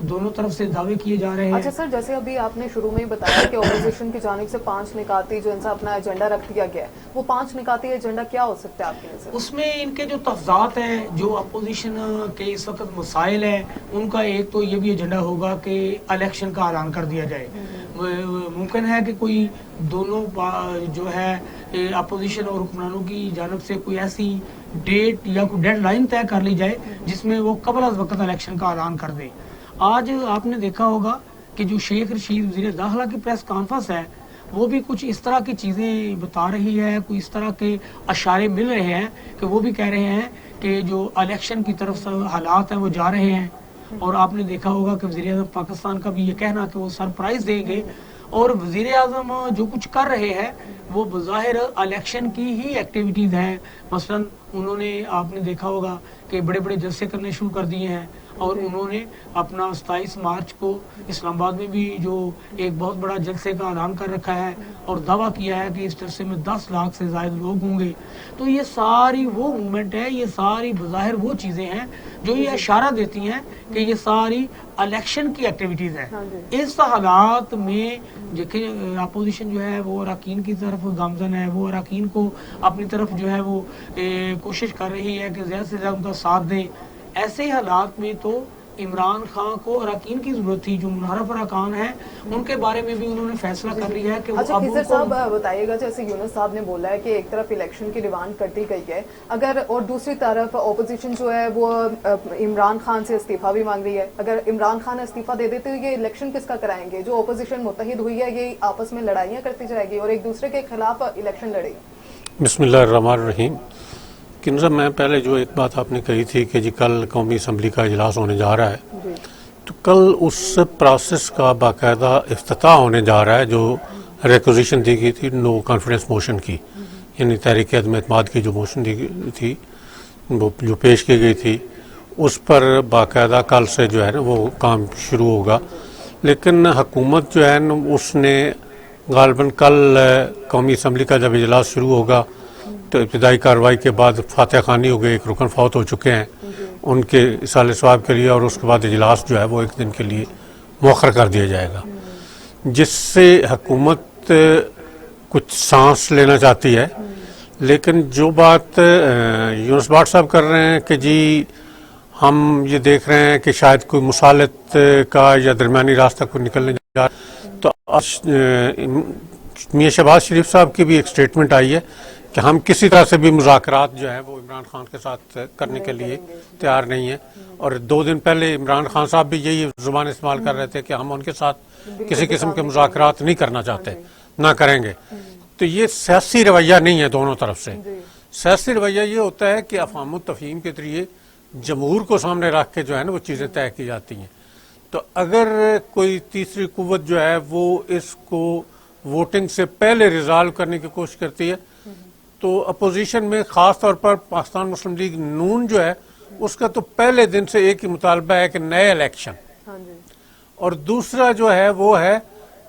دونوں طرف سے دعوے کیے جا رہے ہیں. اچھا سر، جیسے ابھی آپ نے شروع میں ہی بتایا کہ اپوزیشن کی جانب سے 5 نکاتی جو ان سے اپنا ایجنڈا رکھ دیا گیا ہے، وہ 5 نکاتی ایجنڈا کیا ہو سکتا ہے آپ کے نظر؟ اس میں ان کے جو تفضات ہیں، جو اپوزیشن کے اس وقت مسائل ہیں، ان کا ایک تو یہ بھی ایجنڈا ہوگا کہ الیکشن کا اعلان کر دیا جائے. ممکن ہے کہ کوئی دونوں جو ہے اپوزیشن اور حکمرانوں کی جانب سے کوئی ایسی ڈیٹ یا کوئی ڈیڈ لائن طے کر لی جائے جس میں وہ قبل از وقت الیکشن کا اعلان کر دے. آج آپ نے دیکھا ہوگا کہ جو شیخ رشید وزیر داخلہ کی پریس کانفرنس ہے، وہ بھی کچھ اس طرح کی چیزیں بتا رہی ہے، کوئی اس طرح کے اشارے مل رہے ہیں کہ وہ بھی کہہ رہے ہیں کہ جو الیکشن کی طرف سے حالات ہیں وہ جا رہے ہیں. اور آپ نے دیکھا ہوگا کہ وزیر اعظم پاکستان کا بھی یہ کہنا کہ وہ سرپرائز دیں گے. اور وزیر اعظم جو کچھ کر رہے ہیں وہ بظاہر الیکشن کی ہی ایکٹیویٹیز ہیں. مثلا انہوں نے، آپ نے دیکھا ہوگا کہ بڑے بڑے جلسے کرنے شروع کر دیے ہیں، اور انہوں نے اپنا 27 مارچ کو اسلام آباد میں بھی جو ایک بہت بڑا جلسے کا اعلان کر رکھا ہے، اور دعویٰ کیا ہے کہ اس جلسے میں 10 لاکھ سے زائد لوگ ہوں گے. تو یہ ساری وہ موومنٹ ہے، یہ ساری بظاہر وہ چیزیں ہیں جو یہ اشارہ دیتی ہیں کہ یہ ساری الیکشن کی ایکٹیویٹیز ہیں. اس حالات میں دیکھیں اپوزیشن جو ہے وہ اراکین کی طرف گامزن ہے، وہ اراکین کو اپنی طرف جو ہے وہ کوشش کر رہی ہے کہ زیادہ سے زیادہ ان کا ساتھ دیں. ایسے حالات میں تو عمران خان کو اراکین کی ضرورت تھی. جو منحرف اراکان ہیں ان کے بارے میں بھی انہوں نے فیصلہ کر لیا ہے کہ وہ اچھا خضر صاحب بتائیے گا، جیسے یونس صاحب نے بولا ہے کہ ایک طرف الیکشن کی ڈیمانڈ کر دی گئی ہے، اگر اور دوسری طرف اپوزیشن جو ہے وہ عمران خان سے استعفیٰ بھی مانگ رہی ہے، اگر عمران خان استعفیٰ دے دیتے تو یہ الیکشن کس کا کرائیں گے؟ جو اپوزیشن متحد ہوئی ہے یہ آپس میں لڑائیاں کرتی جائے گی اور ایک دوسرے کے خلاف الیکشن لڑے گی. بسم اللہ الرحمن الرحیم. کنزا، میں پہلے جو ایک بات آپ نے کہی تھی کہ جی کل قومی اسمبلی کا اجلاس ہونے جا رہا ہے، تو کل اس پروسیس کا باقاعدہ افتتاح ہونے جا رہا ہے جو ریکوزیشن دی گئی تھی نو کانفیڈنس موشن کی، یعنی تحریک عدم اعتماد کی جو موشن دی گئی تھی، وہ جو پیش کی گئی تھی، اس پر باقاعدہ کل سے جو ہے نا وہ کام شروع ہوگا. لیکن حکومت جو ہے نا اس نے غالباً کل قومی اسمبلی کا جب اجلاس شروع ہوگا تو ابتدائی کارروائی کے بعد فاتح خانی ہو گئے، ایک رکن فوت ہو چکے ہیں ان کے اصالہ ثواب کے لیے، اور اس کے بعد اجلاس جو ہے وہ ایک دن کے لیے مؤخر کر دیا جائے گا، جس سے حکومت کچھ سانس لینا چاہتی ہے. لیکن جو بات یونس بھٹ صاحب کر رہے ہیں کہ جی ہم یہ دیکھ رہے ہیں کہ شاید کوئی مصالحت کا یا درمیانی راستہ کو نکلنے جا رہا ہے، تو میاں شہباز شریف صاحب کی بھی ایک سٹیٹمنٹ آئی ہے کہ ہم کسی طرح سے بھی مذاکرات جو ہیں وہ عمران خان کے ساتھ کرنے کے لیے تیار نہیں ہیں. اور 2 دن پہلے عمران خان صاحب بھی یہی زبان استعمال کر رہے تھے کہ ہم ان کے ساتھ کسی قسم کے مذاکرات نہیں کرنا چاہتے، نہ کریں گے. تو یہ سیاسی رویہ نہیں ہے دونوں طرف سے. سیاسی رویہ یہ ہوتا ہے کہ افہام و تفہیم کے ذریعے جمہور کو سامنے رکھ کے جو ہے نا وہ چیزیں طے کی جاتی ہیں. تو اگر کوئی تیسری قوت جو ہے وہ اس کو ووٹنگ سے پہلے ریزالو کرنے کی کوشش کرتی ہے، تو اپوزیشن میں خاص طور پر پاکستان مسلم لیگ نون جو ہے اس کا تو پہلے دن سے ایک ہی مطالبہ ہے کہ نئے الیکشن، اور دوسرا جو ہے وہ ہے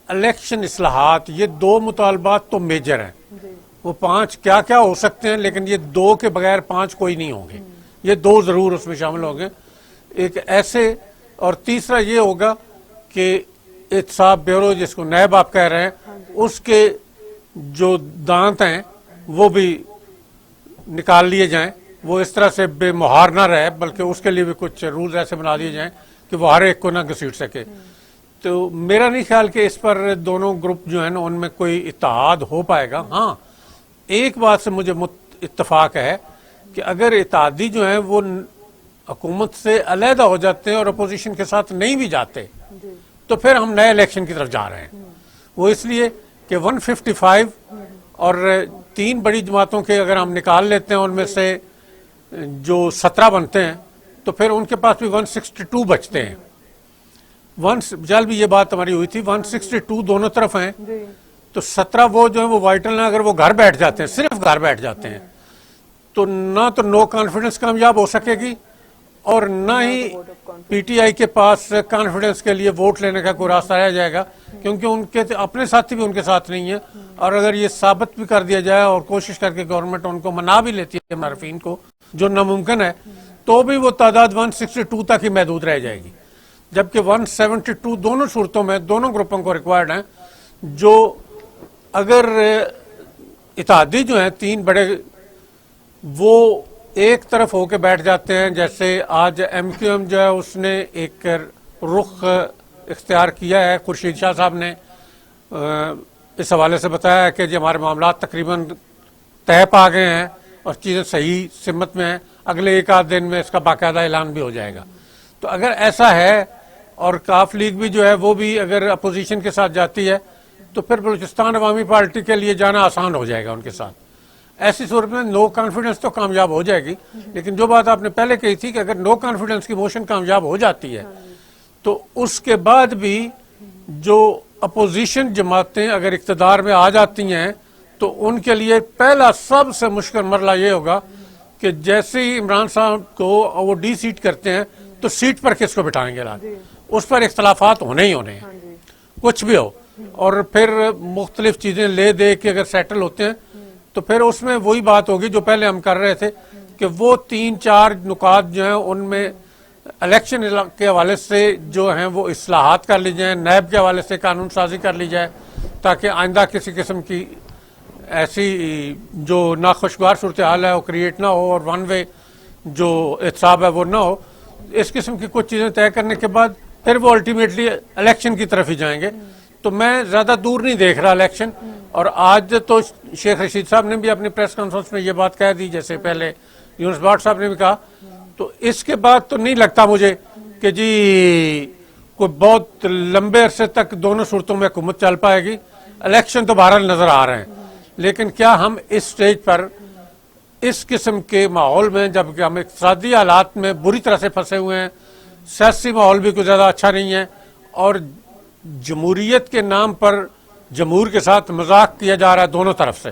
الیکشن اصلاحات. یہ 2 مطالبات تو میجر ہیں. وہ 5 کیا کیا ہو سکتے ہیں، لیکن یہ 2 کے بغیر 5 کوئی نہیں ہوں گے. یہ 2 ضرور اس میں شامل ہوں گے. ایک ایسے، اور تیسرا یہ ہوگا کہ احتساب بیورو جس کو نیب آپ کہہ رہے ہیں، اس کے جو دانت ہیں وہ بھی نکال لیے جائیں. وہ اس طرح سے بے مہار نہ رہے، بلکہ اس کے لیے بھی کچھ رولز ایسے بنا دیے جائیں کہ وہ ہر ایک کو نہ گھسیٹ سکے. تو میرا نہیں خیال کہ اس پر دونوں گروپ جو ہیں نا ان میں کوئی اتحاد ہو پائے گا. ہاں ایک بات سے مجھے اتفاق ہے کہ اگر اتحادی جو ہیں وہ حکومت سے علیحدہ ہو جاتے ہیں اور اپوزیشن کے ساتھ نہیں بھی جاتے تو پھر ہم نئے الیکشن کی طرف جا رہے ہیں. وہ اس لیے کہ 155 اور 3 بڑی جماعتوں کے اگر ہم نکال لیتے ہیں ان میں سے جو 17 بنتے ہیں تو پھر ان کے پاس بھی 162 بچتے ہیں. جل بھی یہ بات ہماری ہوئی تھی 162 دونوں طرف ہیں، تو 17 وہ جو ہیں وہ وائٹل ہیں. اگر وہ گھر بیٹھ جاتے ہیں، صرف گھر بیٹھ جاتے ہیں، تو نہ تو نو کانفیڈنس کامیاب ہو سکے گی اور نہ ہی پی ٹی آئی کے پاس کانفیڈنس کے لیے ووٹ لینے کا کوئی راستہ رہ جائے گا، کیونکہ ان کے اپنے ساتھی بھی ان کے ساتھ نہیں ہیں. اور اگر یہ ثابت بھی کر دیا جائے اور کوشش کر کے گورنمنٹ ان کو منا بھی لیتی ہے معرفین کو، جو ناممکن ہے، تو بھی وہ تعداد 162 تک ہی محدود رہ جائے گی. جبکہ 172 دونوں صورتوں میں دونوں گروپوں کو ریکوائرڈ ہیں. جو اگر اتحادی جو ہیں تین بڑے وہ ایک طرف ہو کے بیٹھ جاتے ہیں، جیسے آج ایم کیو ایم جو ہے اس نے ایک رخ اختیار کیا ہے. خورشید شاہ صاحب نے اس حوالے سے بتایا ہے کہ جی ہمارے معاملات تقریباً طے پا گئے ہیں اور چیزیں صحیح سمت میں ہیں، اگلے ایک آدھ دن میں اس کا باقاعدہ اعلان بھی ہو جائے گا. تو اگر ایسا ہے اور کاف لیگ بھی جو ہے وہ بھی اگر اپوزیشن کے ساتھ جاتی ہے تو پھر بلوچستان عوامی پارٹی کے لیے جانا آسان ہو جائے گا ان کے ساتھ. ایسی صورت میں نو کانفیڈنس تو کامیاب ہو جائے گی، لیکن جو بات آپ نے پہلے کہی تھی کہ اگر نو کانفیڈنس کی موشن کامیاب ہو جاتی ہے تو اس کے بعد بھی جو اپوزیشن جماعتیں اگر اقتدار میں آ جاتی ہیں تو ان کے لیے پہلا سب سے مشکل مرحلہ یہ ہوگا کہ جیسے ہی عمران صاحب کو وہ ڈی سیٹ کرتے ہیں تو سیٹ پر کس کو بٹھائیں گے. اس پر اختلافات ہونے ہی ہونے ہیں، کچھ بھی ہو، اور پھر مختلف چیزیں لے دے کے اگر سیٹل ہوتے ہیں تو پھر اس میں وہی بات ہوگی جو پہلے ہم کر رہے تھے کہ وہ 3-4 نکات جو ہیں ان میں الیکشن کے حوالے سے جو ہیں وہ اصلاحات کر لی جائیں، نیب کے حوالے سے قانون سازی کر لی جائے تاکہ آئندہ کسی قسم کی ایسی جو ناخوشگوار صورتحال ہے وہ کریٹ نہ ہو اور ون وے جو احتساب ہے وہ نہ ہو. اس قسم کی کچھ چیزیں طے کرنے کے بعد پھر وہ الٹیمیٹلی الیکشن کی طرف ہی جائیں گے. تو میں زیادہ دور نہیں دیکھ رہا الیکشن. اور آج تو شیخ رشید صاحب نے بھی اپنی پریس کانفرنس میں یہ بات کہہ دی، جیسے پہلے یونس بٹ صاحب نے بھی کہا. تو اس کے بعد تو نہیں لگتا مجھے کہ جی کوئی بہت لمبے عرصے تک دونوں صورتوں میں حکومت چل پائے گی. الیکشن تو بہرحال نظر آ رہے ہیں، لیکن کیا ہم اس سٹیج پر اس قسم کے ماحول میں، جبکہ ہم اقتصادی حالات میں بری طرح سے پھنسے ہوئے ہیں، سیاسی ماحول بھی کوئی زیادہ اچھا نہیں ہے، اور جمہوریت کے نام پر جمہور کے ساتھ مذاق کیا جا رہا ہے دونوں طرف سے،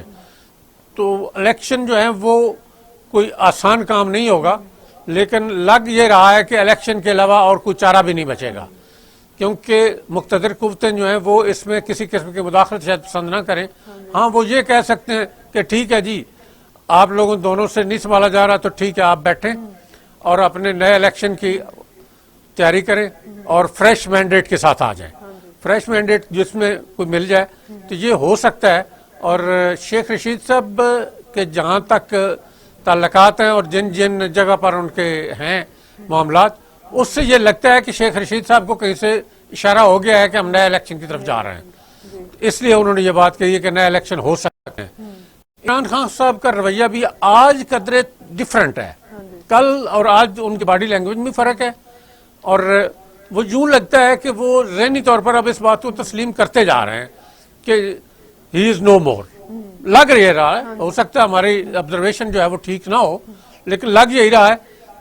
تو الیکشن جو ہے وہ کوئی آسان کام نہیں ہوگا. لیکن لگ یہ رہا ہے کہ الیکشن کے علاوہ اور کوئی چارہ بھی نہیں بچے گا، کیونکہ مقتدر قوتیں جو ہیں وہ اس میں کسی قسم کی مداخلت شاید پسند نہ کریں. ہاں وہ یہ کہہ سکتے ہیں کہ ٹھیک ہے جی آپ لوگوں دونوں سے نہیں سنبھالا جا رہا تو ٹھیک ہے آپ بیٹھیں اور اپنے نئے الیکشن کی تیاری کریں اور فریش مینڈیٹ کے ساتھ آ جائیں. فریش مینڈیٹ جس میں کوئی مل جائے تو یہ ہو سکتا ہے. اور شیخ رشید صاحب کے جہاں تک تعلقات ہیں اور جن جن جگہ پر ان کے ہیں معاملات، اس سے یہ لگتا ہے کہ شیخ رشید صاحب کو کہیں سے اشارہ ہو گیا ہے کہ ہم نئے الیکشن کی طرف جا رہے ہیں، اس لیے انہوں نے یہ بات کہی ہے کہ نئے الیکشن ہو سکتے ہیں. عمران خان صاحب کا رویہ بھی آج قدرے ڈیفرنٹ ہے، کل اور آج ان کی باڈی لینگویج میں فرق ہے، اور وہ یوں لگتا ہے کہ وہ ذہنی طور پر اب اس بات کو تسلیم کرتے جا رہے ہیں کہ ہی از نو مور. لگ رہا ہے، ہو سکتا ہے ہماری آبزرویشن جو ہے وہ ٹھیک نہ ہو، لیکن لگ یہی رہا ہے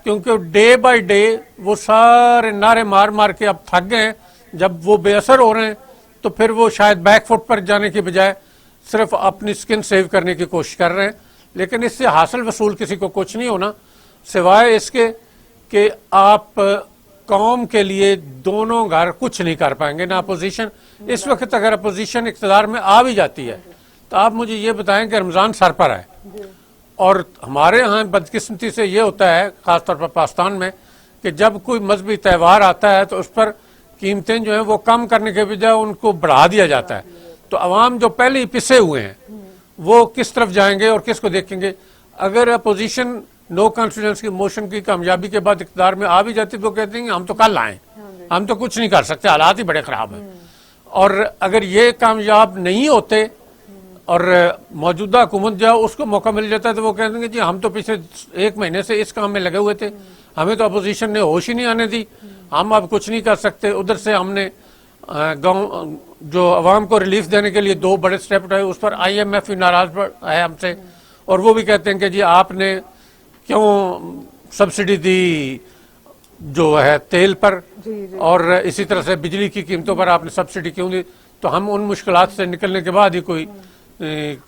کیونکہ ڈے بائی ڈے وہ سارے نعرے مار مار کے اب تھک گئے ہیں. جب وہ بے اثر ہو رہے ہیں تو پھر وہ شاید بیک فٹ پر جانے کی بجائے صرف اپنی سکن سیو کرنے کی کوشش کر رہے ہیں. لیکن اس سے حاصل وصول کسی کو کچھ نہیں ہونا سوائے اس کے کہ آپ قوم کے لیے دونوں گھر کچھ نہیں کر پائیں گے. نہ اپوزیشن اس وقت اگر اپوزیشن اقتدار میں آ بھی جاتی ہے تو آپ مجھے یہ بتائیں کہ رمضان سر پر ہے، اور ہمارے ہاں بدقسمتی سے یہ ہوتا ہے خاص طور پر پاکستان میں کہ جب کوئی مذہبی تہوار آتا ہے تو اس پر قیمتیں جو ہیں وہ کم کرنے کے بجائے ان کو بڑھا دیا جاتا ہے. تو عوام جو پہلے ہی پسے ہوئے ہیں وہ کس طرف جائیں گے اور کس کو دیکھیں گے؟ اگر اپوزیشن نو کانفیڈنس کی موشن کی کامیابی کے بعد اقتدار میں آ بھی جاتی تو کہتے ہیں ہم تو کل آئیں، ہم تو کچھ نہیں کر سکتے، حالات ہی بڑے خراب ہیں. اور اگر یہ کامیاب نہیں ہوتے اور موجودہ حکومت جو ہے اس کو موقع مل جاتا ہے تو وہ کہتے ہیں جی ہم تو پچھلے 1 مہینے سے اس کام میں لگے ہوئے تھے، ہمیں تو اپوزیشن نے ہوش ہی نہیں آنے دی، ہم اب کچھ نہیں کر سکتے. ادھر سے ہم نے گاؤں جو عوام کو ریلیف دینے کے لیے 2 بڑے سٹیپ اٹھائے، اس پر آئی ایم ایف ناراض ہے ہم سے، اور وہ بھی کہتے ہیں کہ جی آپ نے کیوں سبسڈی دی جو ہے تیل پر، اور اسی طرح سے بجلی کی قیمتوں پر آپ نے سبسڈی کیوں دی. تو ہم ان مشکلات سے نکلنے کے بعد ہی کوئی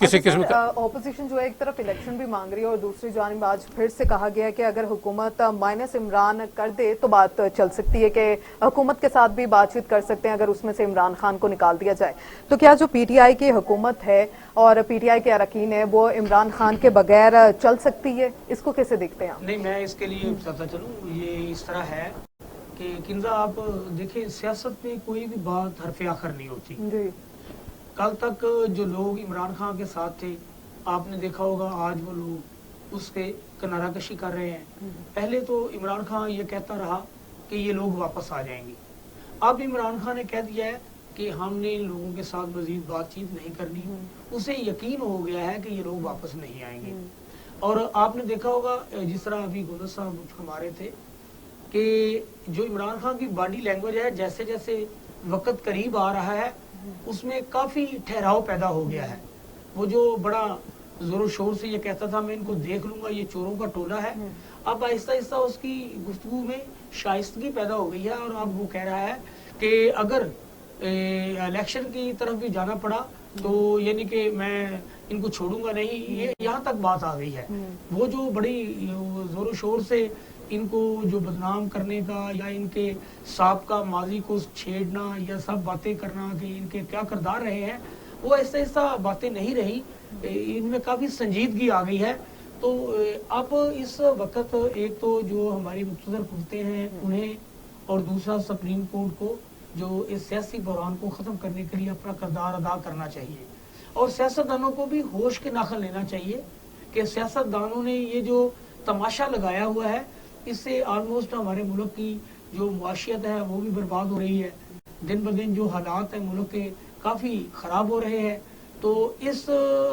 کسی قسم کا اپوزیشن جو ہے ایک طرف الیکشن بھی مانگ رہی ہے اور دوسری جانب آج پھر سے کہا گیا کہ اگر حکومت مائنس عمران کر دے تو بات چل سکتی ہے، کہ حکومت کے ساتھ بھی بات چیت کر سکتے ہیں اگر اس میں سے عمران خان کو نکال دیا جائے. تو کیا جو پی ٹی آئی کی حکومت ہے اور پی ٹی آئی کے اراکین ہیں وہ عمران خان کے بغیر چل سکتی ہے؟ اس کو کیسے دیکھتے ہیں آپ؟ نہیں، میں اس کے لیے بتاتا چلوں، یہ اس طرح ہے کہ کنزا آپ دیکھیں سیاست میں کوئی بھی بات حرف آخر نہیں ہوتی. جی کل تک جو لوگ عمران خان کے ساتھ تھے آپ نے دیکھا ہوگا آج وہ لوگ اس کے کنارہ کشی کر رہے ہیں. پہلے تو عمران خان یہ کہتا رہا کہ یہ لوگ واپس آ جائیں گے. اب عمران خان نے کہہ دیا ہے کہ ہم نے ان لوگوں کے ساتھ مزید بات چیت نہیں کرنی. اسے یقین ہو گیا ہے کہ یہ لوگ واپس نہیں آئیں گے. اور آپ نے دیکھا ہوگا جس طرح ابھی گلر صاحب ہمارے تھے کہ جو عمران خان کی باڈی لینگویج ہے جیسے جیسے وقت قریب آ رہا ہے اس میں کافی ٹھہراؤ پیدا ہو گیا ہے. وہ جو بڑا زور و شور سے یہ کہتا تھا میں ان کو دیکھ لوں گا یہ چوروں کا ٹولہ ہے, اب آہستہ آہستہ اس کی گفتگو میں شائستگی پیدا ہو گئی ہے. اور اب وہ کہہ رہا ہے کہ اگر الیکشن کی طرف بھی جانا پڑا تو یعنی کہ میں ان کو چھوڑوں گا نہیں, یہ یہاں تک بات آ گئی ہے. وہ جو بڑی زور و شور سے ان کو جو بدنام کرنے کا یا ان کے سابقہ ماضی کو چھیڑنا یا سب باتیں کرنا کہ ان کے کیا کردار رہے ہیں, وہ ایسا ایسا باتیں نہیں رہی, ان میں کافی سنجیدگی آ گئی ہے. تو اب اس وقت ایک تو جو ہماری مقتدر قوتیں ہیں انہیں اور دوسرا سپریم کورٹ کو جو اس سیاسی بحران کو ختم کرنے کے لیے اپنا کردار ادا کرنا چاہیے. اور سیاستدانوں کو بھی ہوش کے ناخن لینا چاہیے کہ سیاستدانوں نے یہ جو تماشا لگایا ہوا ہے اس سے آلموسٹ ہمارے ملک کی جو معاشیت ہے وہ بھی برباد ہو رہی ہے. دن بدن جو حالات ہیں ملک کے کافی خراب ہو رہے ہیں. تو اس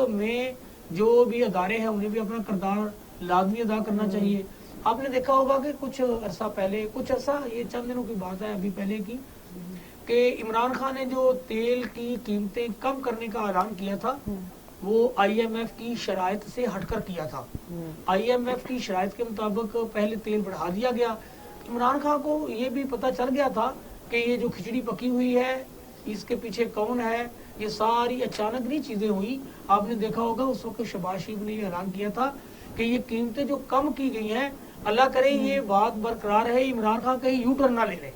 میں جو بھی ادارے ہیں انہیں بھی اپنا کردار لازمی ادا کرنا چاہیے. آپ نے دیکھا ہوگا کہ کچھ عرصہ یہ چند دنوں کی بات ہے ابھی پہلے کی کہ عمران خان نے جو تیل کی قیمتیں کم کرنے کا اعلان کیا تھا وہ آئی ایم ایف کی شرائط سے ہٹ کر کیا تھا. آئی ایم ایف کی شرائط کے مطابق پہلے تیل بڑھا دیا گیا. عمران خان کو یہ بھی پتہ چل گیا تھا کہ یہ جو کھچڑی پکی ہوئی ہے اس کے پیچھے کون ہے, یہ ساری اچانک نہیں چیزیں ہوئی. آپ نے دیکھا ہوگا اس وقت شہباز شریف نے یہ اعلان کیا تھا کہ یہ قیمتیں جو کم کی گئی ہیں اللہ کرے یہ بات برقرار ہے, عمران خان کہیں یو ٹرن نہ لے لے.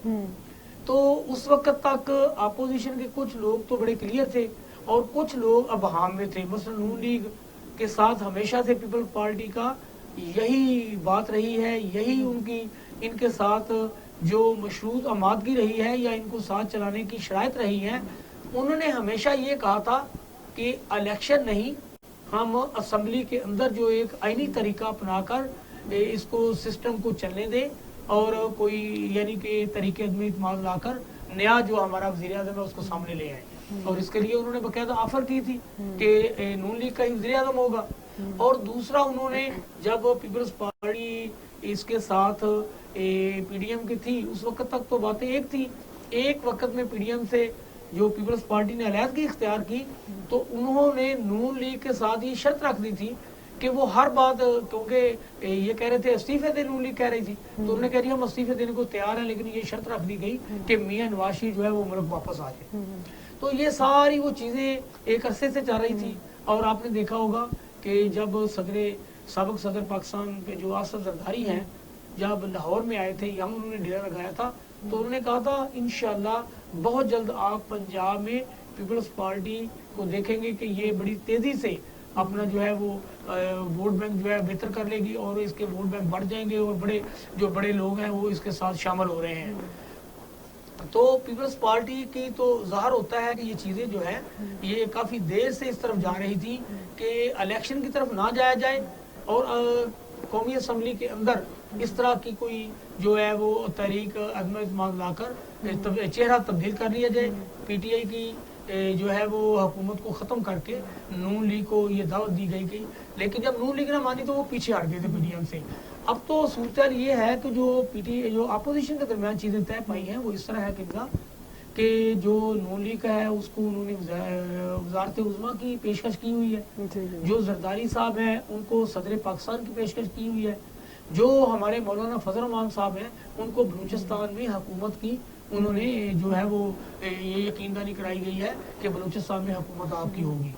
تو اس وقت تک اپوزیشن کے کچھ لوگ تو بڑے کلیئر تھے اور کچھ لوگ ابہام میں تھے. مثلا نون لیگ کے ساتھ ہمیشہ سے پیپلز پارٹی کا یہی بات رہی ہے, یہی ان کے ساتھ جو مشروط آمادگی رہی ہے یا ان کو ساتھ چلانے کی شرائط رہی ہے. انہوں نے ہمیشہ یہ کہا تھا کہ الیکشن نہیں, ہم اسمبلی کے اندر جو ایک آئینی طریقہ اپنا کر اس کو سسٹم کو چلنے دیں اور کوئی یعنی کہ طریقے عدم اعتماد لا کر نیا جو ہمارا وزیر اعظم ہے اس کو سامنے لے آئے. اور اس کے لیے انہوں نے باقاعدہ آفر کی تھی کہ نون لیگ کا ہی وزیر اعظم ہوگا. اور دوسرا انہوں نے جب پیپلز پارٹی اس کے ساتھ پی ڈی ایم کی تھی اس وقت تک تو باتیں ایک تھی. ایک وقت میں پی ڈی ایم سے جو پیپلز پارٹی نے علیحدگی اختیار کی تو انہوں نے نون لیگ کے ساتھ یہ شرط رکھ دی تھی کہ وہ ہر بات, کیونکہ یہ کہہ رہے تھے استعفے دے, نون لیگ کہہ رہی تھی تو انہوں نے کہہ دیا ہم استعفے دینے کو تیار ہیں لیکن یہ شرط رکھ دی گئی کہ میاں نواز شریف جو ہے وہ ملک واپس آ جائے. تو یہ ساری وہ چیزیں ایک عرصے سے چل رہی تھی. اور آپ نے دیکھا ہوگا کہ جب سابق صدر پاکستان کے جو آصف زرداری ہیں جب لاہور میں آئے تھے یہاں انہوں نے ڈیرا لگایا تھا تو انہوں نے کہا تھا انشاءاللہ بہت جلد آپ پنجاب میں پیپلز پارٹی کو دیکھیں گے کہ یہ بڑی تیزی سے اپنا جو ہے وہ ووٹ بینک جو ہے بہتر کر لے گی اور اس کے ووٹ بینک بڑھ جائیں گے اور جو بڑے لوگ ہیں وہ اس کے ساتھ شامل ہو رہے ہیں. تو پیپلز پارٹی کی تو ظاہر ہوتا ہے کہ یہ چیزیں جو ہے یہ کافی دیر سے اس طرف جا رہی تھی کہ الیکشن کی طرف نہ جایا جائے اور قومی اسمبلی کے اندر اس طرح کی کوئی جو ہے وہ تحریک عدم اعتماد لا کر چہرہ تبدیل کر لیا جائے. پی ٹی آئی کی جو ہے وہ حکومت کو ختم کر کے نون لیگ کو یہ دعوت دی گئی لیکن جب نون لیگ نہ مانی تو وہ پیچھے ہٹ گئے تھے پی ڈی ایم سے. اب تو صورتحال یہ ہے کہ جو اپوزیشن کے درمیان چیزیں طے پائی ہیں وہ اس طرح ہے کہ جو نون لیگ ہے اس کو انہوں نے وزارت عظمیٰ کی پیشکش کی ہوئی ہے, جو زرداری صاحب ہیں ان کو صدر پاکستان کی پیشکش کی ہوئی ہے, جو ہمارے مولانا فضل الرحمان صاحب ہیں ان کو بلوچستان میں حکومت کی انہوں نے جو ہے وہ یہ یقین دہانی کرائی گئی ہے کہ بلوچستان میں حکومت آپ کی ہوگی.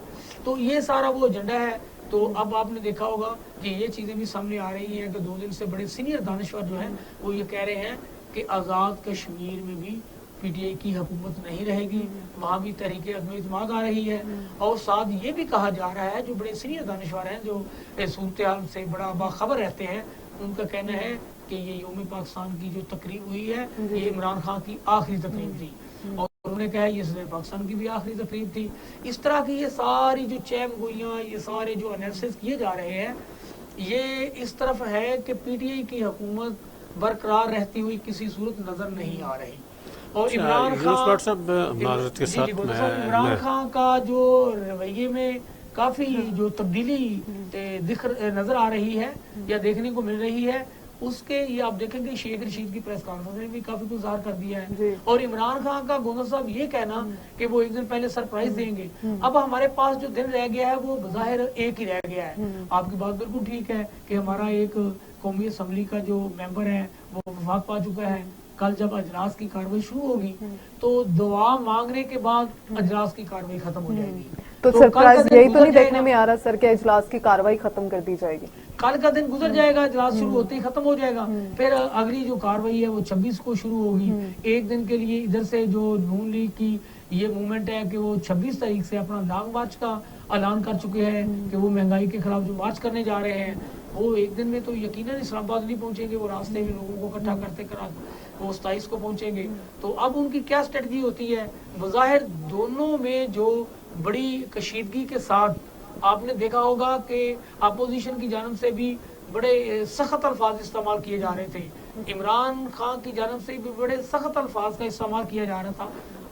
تو یہ سارا وہ ایجنڈا ہے. تو اب آپ نے دیکھا ہوگا کہ یہ چیزیں بھی سامنے آ رہی ہیں کہ 2 دن سے بڑے سینئر دانشور جو ہیں وہ یہ کہہ رہے ہیں کہ آزاد کشمیر میں بھی پی ٹی آئی کی حکومت نہیں رہے گی, وہاں بھی تحریک عدم اعتماد آ رہی ہے. اور ساتھ یہ بھی کہا جا رہا ہے جو بڑے سینئر دانشور ہیں جو صورتحال سے بڑا باخبر رہتے ہیں ان کا کہنا ہے کہ یہ یوم پاکستان کی جو تقریب ہوئی ہے یہ عمران خان کی آخری تقریب تھی، اور انہوں نے کہا یہ صدر پاکستان کی بھی آخری تقریب تھی۔ اس طرح کی یہ ساری جو چیم گوئیاں، یہ سارے جو انالیسس کیے جا رہے ہیں، یہ اس طرف ہے کہ پی ٹی آئی کی حکومت برقرار رہتی ہوئی کسی صورت نظر نہیں آ رہی، اور عمران خان کا جو رویے میں کافی جو تبدیلی نظر آ رہی ہے یا دیکھنے کو مل رہی ہے، اس کے یہ آپ دیکھیں گے شیخ رشید کی پریس کانفرنس نے بھی کافی کچھ ظاہر کر دیا ہے، اور عمران خان کا گوزر صاحب یہ کہنا کہ وہ ایک دن پہلے سرپرائز دیں گے۔ اب ہمارے پاس جو دن رہ گیا ہے وہ بظاہر ایک ہی رہ گیا ہے۔ آپ کی بات بالکل ٹھیک ہے کہ ہمارا ایک قومی اسمبلی کا جو ممبر ہے وہ وفات پا چکا ہے۔ کل جب اجلاس کی کاروائی شروع ہوگی تو دعا مانگنے کے بعد اجلاس کی کاروائی ختم ہو جائے گی۔ تو سرپرائز یہی تو نہیں دیکھنے میں آ رہا سر کہ اجلاس کی کاروائی ختم کر دی جائے گی؟ کل کا دن گزر جائے گا، اجلاس شروع ہوتے ہی ختم ہو جائے گا، پھر اگلی جو کاروائی ہے وہ 26 کو شروع ہوگی۔ ایک دن کے لیے ادھر سے جو نون لیگ کی یہ موومنٹ ہے کہ وہ 26 تاریخ سے اپنا لانگ مارچ کا اعلان کر چکے ہیں کہ وہ مہنگائی کے خلاف جو مارچ کرنے جا رہے ہیں، وہ ایک دن میں تو یقیناً اسلام آباد نہیں پہنچیں گے، وہ راستے میں لوگوں کو اکٹھا کرتے وہ 27 کو پہنچیں گے۔ تو اب ان کی کیا اسٹریٹجی ہوتی ہے؟ بظاہر دونوں میں جو بڑی کشیدگی کے ساتھ آپ نے دیکھا ہوگا کہ اپوزیشن کی جانب سے بھی بڑے سخت الفاظ استعمال کیے جا رہے تھے، عمران خان کی جانب سے بھی بڑے سخت الفاظ کا استعمال کیا جا رہا تھا۔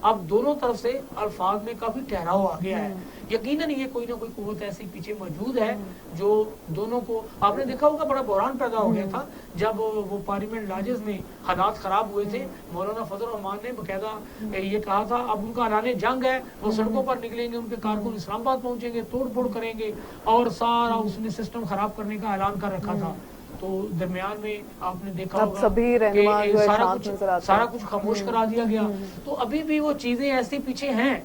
اب دونوں طرف سے الفاظ میں کافی ٹھہراؤ آ گیا ہے۔ یقیناً یہ کوئی نہ کوئی قوت ایسی پیچھے موجود ہے جو دونوں کو، آپ نے دیکھا ہوگا بڑا بحران پیدا ہو گیا تھا جب وہ پارلیمنٹ لاجز میں حالات خراب ہوئے تھے۔ مولانا فضل الرحمان نے باقاعدہ یہ کہا تھا اب ان کا اعلان جنگ ہے، وہ سڑکوں پر نکلیں گے، ان کے کارکن اسلام آباد پہنچیں گے، توڑ پھوڑ کریں گے، اور سارا اس نے سسٹم خراب کرنے کا اعلان کر رکھا تھا۔ تو درمیان میں آپ نے دیکھا ہوگا کہ سارا کچھ خاموش کرا دیا گیا۔ تو ابھی بھی وہ چیزیں ایسی پیچھے ہیں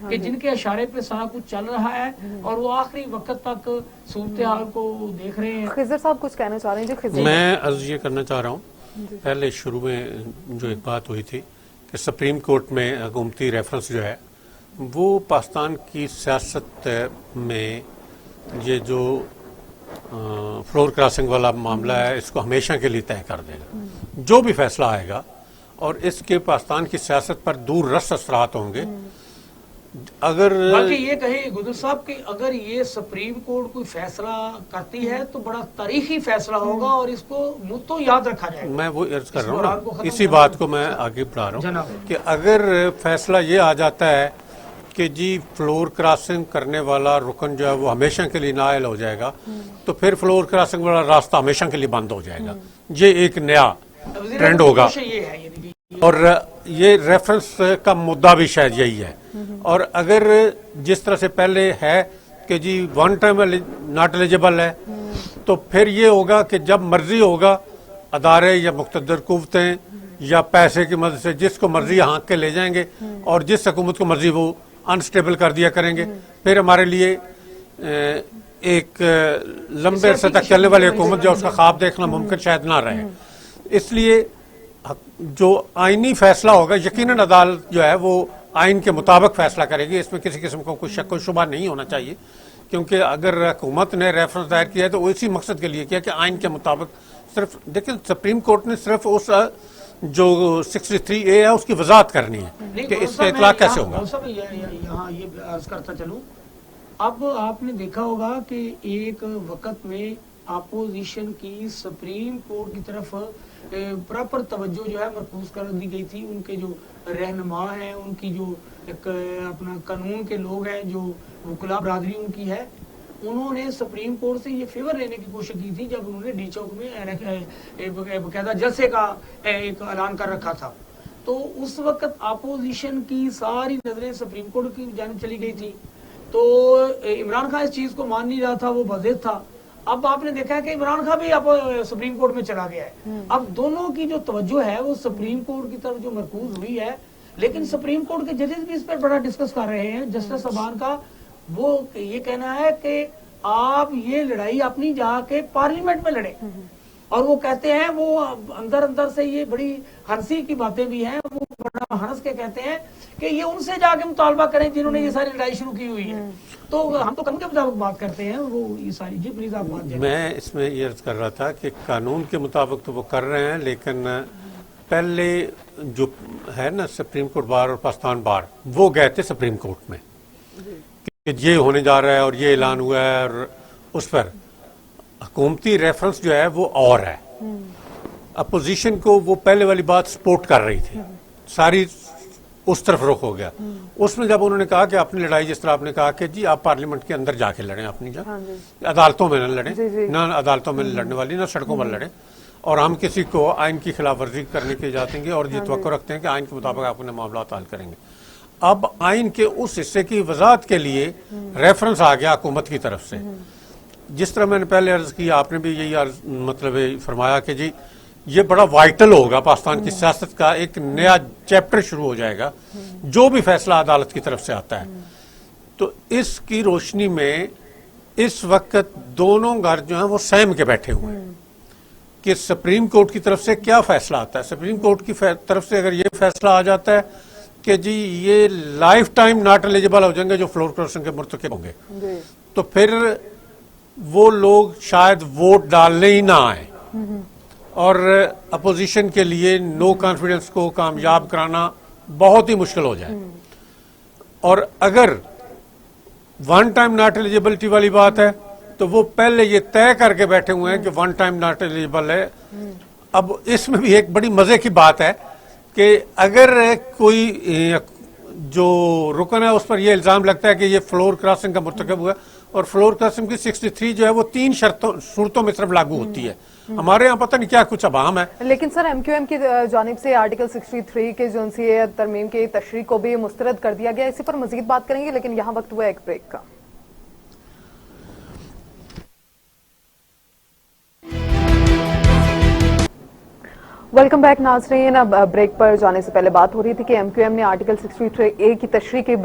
کہ جن کے اشارے پہ سارا کچھ چل رہا ہے، اور وہ آخری وقت تک صورتحال کو دیکھ رہے ہیں۔ خضر صاحب کچھ کہنا چاہ رہے ہیں؟ جی خضر، میں عرض یہ کرنا چاہ رہا ہوں، پہلے شروع میں جو ایک بات ہوئی تھی کہ سپریم کورٹ میں حکومتی ریفرنس جو ہے وہ پاکستان کی سیاست میں یہ جو فلور کراسنگ والا معاملہ ہے اس کو ہمیشہ کے لیے طے کر دے گا۔ جو بھی فیصلہ آئے گا اور اس کے پاکستان کی سیاست پر دور رس اثرات ہوں گے۔ اگر باقی یہ کہیں گدر صاحب کہ اگر یہ سپریم کورٹ کوئی فیصلہ کرتی ہے تو بڑا تاریخی فیصلہ ہوگا اور اس کو مدتوں یاد رکھا جائے گا۔ میں وہ عرض کر رہا ہوں نا، اسی بات کو میں آگے بڑھا رہا ہوں کہ اگر فیصلہ یہ آ جاتا ہے کہ جی فلور کراسنگ کرنے والا رکن جو ہے وہ ہمیشہ کے لیے نائل ہو جائے گا، تو پھر فلور کراسنگ والا راستہ ہمیشہ کے لیے بند ہو جائے گا۔ یہ ایک نیا ٹرینڈ ہوگا، اور یہ ریفرنس کا مدعا بھی شاید یہی ہے۔ اور اگر جس طرح سے پہلے ہے کہ جی ون ٹائم ناٹ ایلیجیبل ہے، تو پھر یہ ہوگا کہ جب مرضی ہوگا ادارے یا مقتدر قوتیں یا پیسے کی مدد سے جس کو مرضی ہانک کے لے جائیں گے، اور جس حکومت کو مرضی وہ انسٹیبل کر دیا کریں گے۔ پھر ہمارے لیے ایک لمبے عرصے تک چلنے والی حکومت جو اس کا خواب دیکھنا ممکن شاید نہ رہے۔ اس لیے جو آئینی فیصلہ ہوگا یقیناً عدالت جو ہے وہ آئین کے مطابق فیصلہ کرے گی، اس میں کسی قسم کا کوئی شک و شبہ نہیں ہونا چاہیے، کیونکہ اگر حکومت نے ریفرنس دائر کیا ہے تو وہ اسی مقصد کے لیے کیا کہ آئین کے مطابق صرف دیکھیں سپریم کورٹ نے صرف اس جو 63A ہے اس کی وضاحت کرنی ہے کہ اس کا اطلاق کیسے ہوگا۔ یہاں یہ عرض کرتا چلوں، اب آپ نے دیکھا ہوگا کہ ایک وقت میں اپوزیشن کی سپریم کورٹ کی طرف پراپر توجہ جو ہے مرکوز کر دی گئی تھی۔ ان کے جو رہنما ہیں، ان کی جو ایک اپنا قانون کے لوگ ہیں، جو وکلا برادری ان کی ہے، انہوں نے سپریم کورٹ سے یہ فیور لینے کی کوشش کی تھی جب انہوں نے ڈی چوک میں باقاعدہ جلسے کا ایک اعلان کر رکھا تھا۔ تو اس وقت اپوزیشن کی ساری نظریں سپریم کورٹ کی جانب چلی گئی تھی، تو عمران خان اس چیز کو مان نہیں رہا تھا، وہ بضد تھا۔ اب آپ نے دیکھا ہے کہ عمران خان بھی اب سپریم کورٹ میں چلا گیا ہے۔ اب دونوں کی جو توجہ ہے وہ سپریم کورٹ کی طرف جو مرکوز ہوئی ہے، لیکن سپریم کورٹ کے ججز بھی اس پر بڑا ڈسکس کر رہے ہیں۔ جسٹس سبحان کا وہ یہ کہنا ہے کہ آپ یہ لڑائی اپنی جا کے پارلیمنٹ میں لڑیں، اور وہ کہتے ہیں، وہ اندر اندر سے یہ بڑی ہنسی کی باتیں بھی ہیں، وہ بڑا ہنس کے کہتے ہیں کہ یہ ان سے جا کے مطالبہ کریں جنہوں نے یہ ساری لڑائی شروع کی ہوئی ہے. تو ہم تو قانون کے مطابق بات کرتے ہیں، وہ یہ ساری. جی پلیز آپ بات. میں اس میں یہ عرض کر رہا تھا کہ قانون کے مطابق تو وہ کر رہے ہیں، لیکن پہلے جو ہے نا سپریم کورٹ بار اور پاکستان بار، وہ گئے تھے سپریم کورٹ میں کہ یہ ہونے جا رہا ہے اور یہ اعلان ہوا ہے، اور اس پر حکومتی ریفرنس جو ہے وہ اور ہے. اپوزیشن کو وہ پہلے والی بات سپورٹ کر رہی تھی، ساری اس طرف رخ ہو گیا. اس میں جب انہوں نے کہا کہ اپنی لڑائی، جس طرح آپ نے کہا کہ جی آپ پارلیمنٹ کے اندر جا کے لڑیں اپنی جا، عدالتوں میں نہ لڑیں، نہ عدالتوں میں لڑنے والی، نہ سڑکوں پر لڑیں، اور ہم کسی کو آئین کی خلاف ورزی کرنے کی اجازت دیں گے اور یہ توقع رکھتے ہیں کہ آئین کے مطابق آپ اپنے معاملات حل کریں گے. اب آئین کے اس حصے کی وضاحت کے لیے ریفرنس آ گیا حکومت کی طرف سے. جس طرح میں نے پہلے عرض کی، آپ نے بھی یہی مطلب فرمایا کہ جی یہ بڑا وائٹل ہوگا، پاکستان کی سیاست کا ایک نیا چیپٹر شروع ہو جائے گا جو بھی فیصلہ عدالت کی طرف سے آتا ہے. تو اس کی روشنی میں اس وقت دونوں گھر جو ہیں وہ سہم کے بیٹھے ہوئے ہیں کہ سپریم کورٹ کی طرف سے کیا فیصلہ آتا ہے. سپریم کورٹ کی طرف سے اگر یہ فیصلہ آ جاتا ہے کہ جی یہ لائف ٹائم ناٹ ایلیجبل ہو جائیں گے جو فلور کراسنگ کے مرتکب ہوں گے، تو پھر وہ لوگ شاید ووٹ ڈالنے ہی نہ آئیں، اور اپوزیشن کے لیے نو کانفیڈنس کو کامیاب کرانا بہت ہی مشکل ہو جائے. اور اگر ون ٹائم ناٹ ایلیجبلٹی والی بات ہے تو وہ پہلے یہ طے کر کے بیٹھے ہوئے ہیں کہ ون ٹائم ناٹ ایلیجبل ہے. اب اس میں بھی ایک بڑی مزے کی بات ہے کہ اگر کوئی جو رکن ہے اس پر یہ الزام لگتا ہے کہ یہ فلور کراسنگ کا مرتکب ہوا، اور فلور کراسنگ کی 63 جو ہے وہ 3 صورتوں میں صرف لاگو ہوتی ہے. ہمارے یہاں پتہ نہیں کیا کچھ عوام ہے. لیکن سر ایم کیو ایم کی جانب سے آرٹیکل 63 کے جنسی ترمیم کی تشریح کو بھی مسترد کر دیا گیا. اسی پر مزید بات کریں گے، لیکن یہاں وقت ہوا ایک بریک کا. ویلکم بیک ناظرین. اب بریک پر جانے سے پہلے بات ہو رہی تھی کہ ایم کیو ایم نے آرٹیکل 63A کی تشریح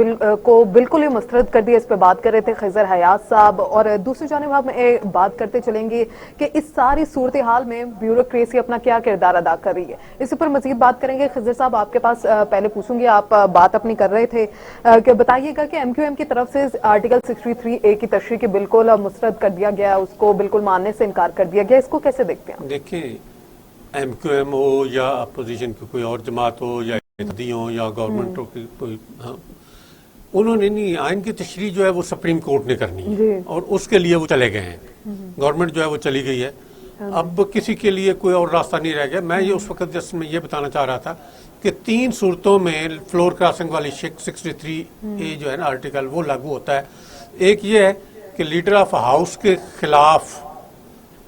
کو بالکل ہی مسترد کر دیا. اس پہ بات کر رہے تھے خضر حیات صاحب. اور دوسری جانب ہم بات کرتے چلیں گے کہ اس ساری صورتحال میں بیوروکریسی اپنا کیا کردار ادا کر رہی ہے. اسی پر مزید بات کریں گے. خضر صاحب آپ کے پاس پہلے پوچھوں گی، آپ بات اپنی کر رہے تھے کہ بتائیے گا کہ ایم کیو ایم کی طرف سے آرٹیکل 63A کی تشریح کے بالکل مسترد کر دیا گیا، اس کو بالکل ماننے سے انکار کر دیا گیا، اس کو کیسے دیکھتے ہیں؟ دیکھیں، ایم کیو ایم ہو یا اپوزیشن کی کوئی اور جماعت ہو یا اتحادی ہو یا گورنمنٹ ہو کی کوئی، انہوں نے نہیں، آئین کی تشریح جو ہے وہ سپریم کورٹ نے کرنی ہے اور اس کے لیے وہ چلے گئے ہیں. گورنمنٹ جو ہے وہ چلی گئی ہے. اب کسی کے لیے کوئی اور راستہ نہیں رہ گیا. میں یہ اس وقت جس میں یہ بتانا چاہ رہا تھا کہ 3 صورتوں میں فلور کراسنگ والی 63A جو ہے نا آرٹیکل وہ لاگو ہوتا ہے. ایک یہ ہے کہ لیڈر آف ہاؤس کے خلاف